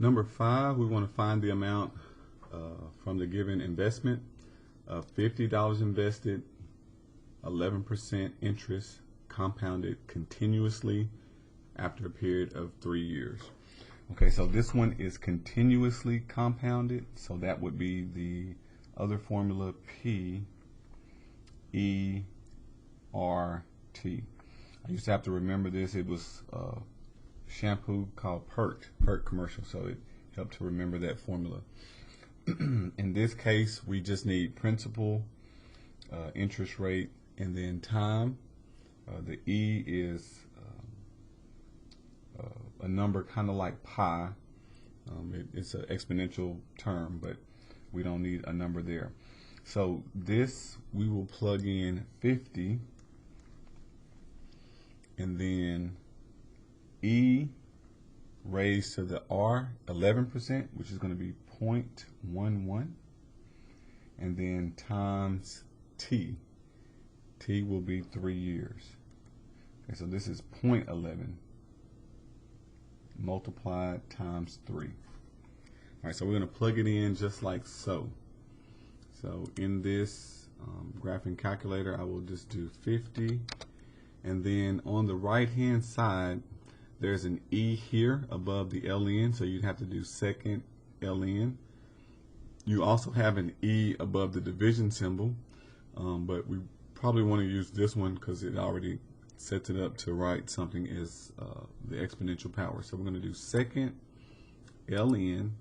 Number 5, we want to find the amount from the given investment of $50 invested, 11% interest compounded continuously after a period of 3 years. Okay, so this one is continuously compounded, so that would be the other formula, P E R T. I used to have to remember this. It was a shampoo called Pert commercial, so it helped to remember that formula. In this case, we just need principal, interest rate, and then time. The E is a number kind of like pi. It's an exponential term, but we don't need a number there. So this, we will plug in 50, and then E raised to the R, 11%, which is going to be 0.11, and then times T. T will be 3 years. Okay, so this is 0.11 multiplied times 3. All right, so we're going to plug it in just like so. So in this graphing calculator, I will just do 50, and then on the right hand side, there's an E here above the LN, so you'd have to do second LN. You also have an E above the division symbol, but we probably want to use this one because it already sets it up to write something as the exponential power. So we're going to do second ln.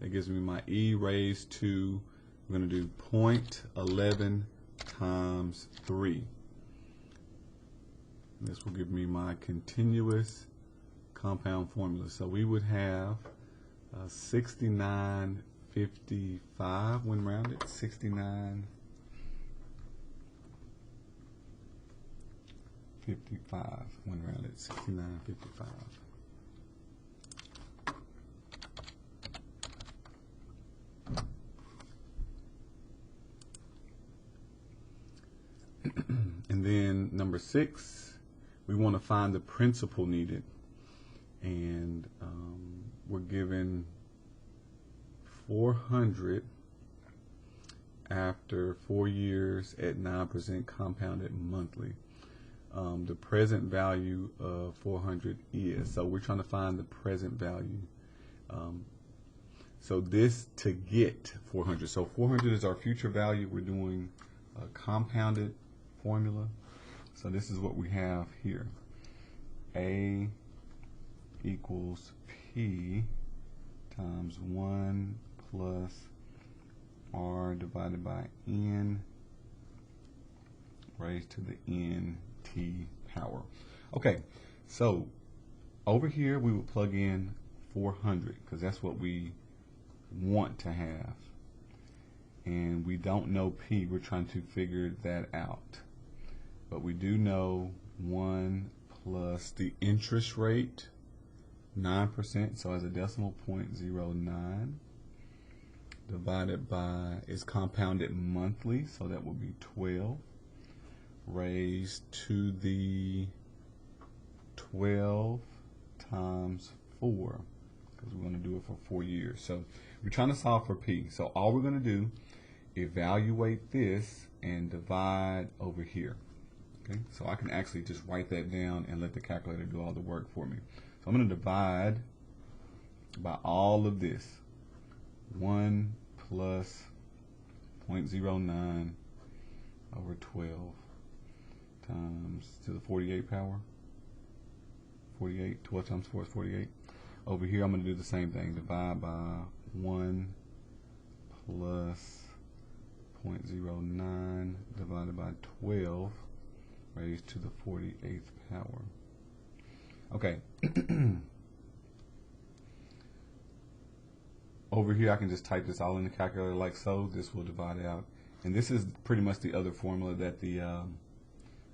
That gives me my e raised to, we're going to do 0.11 times 3. This will give me my continuous compound formula. So we would have 6955 when rounded. 6955 when rounded. 6955. And then number 6, we want to find the principal needed, and we're given 400 after 4 years at 9% compounded monthly. The present value of 400 is, so we're trying to find the present value. So this to get 400. So 400 is our future value. We're doing a compounded formula. So this is what we have here. A equals P times 1 plus R divided by N raised to the NT power. Okay, so over here we will plug in 400 because that's what we want to have. And we don't know P. We're trying to figure that out. But we do know 1 plus the interest rate, 9%, so as a decimal 0.09, divided by, is compounded monthly, so that will be 12, raised to the 12 times 4, because we're going to do it for 4 years. So we're trying to solve for P. So all we're going to do, evaluate this and divide over here. Okay, so I can actually just write that down and let the calculator do all the work for me. So I'm going to divide by all of this. 1 plus 0.09 over 12 times to the 48 power. 48, 12 times 4 is 48. Over here I'm going to do the same thing. Divide by 1 plus 0.09 divided by 12 raised to the 48th power. Okay. Over here I can just type this all in the calculator like so. This will divide out. And this is pretty much the other formula that the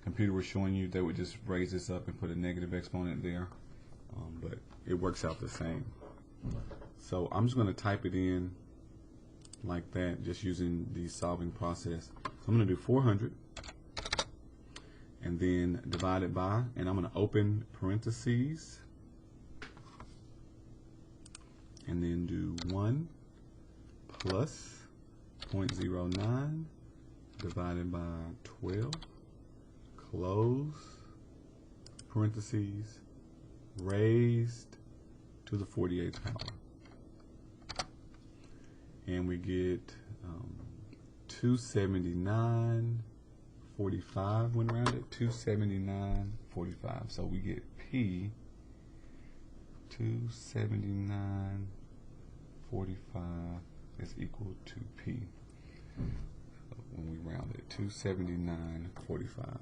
computer was showing you. They would just raise this up and put a negative exponent there. But it works out the same. So I'm just going to type it in like that, just using the solving process. So I'm going to do 400 and then divide it by, and I'm going to open parentheses and then plus 0.09 divided by 12, close parentheses, raised to the 48th power. And we get 279.45 when rounded, 279.45. So we get P 279.45 is equal to P. So when we round it, 279.45.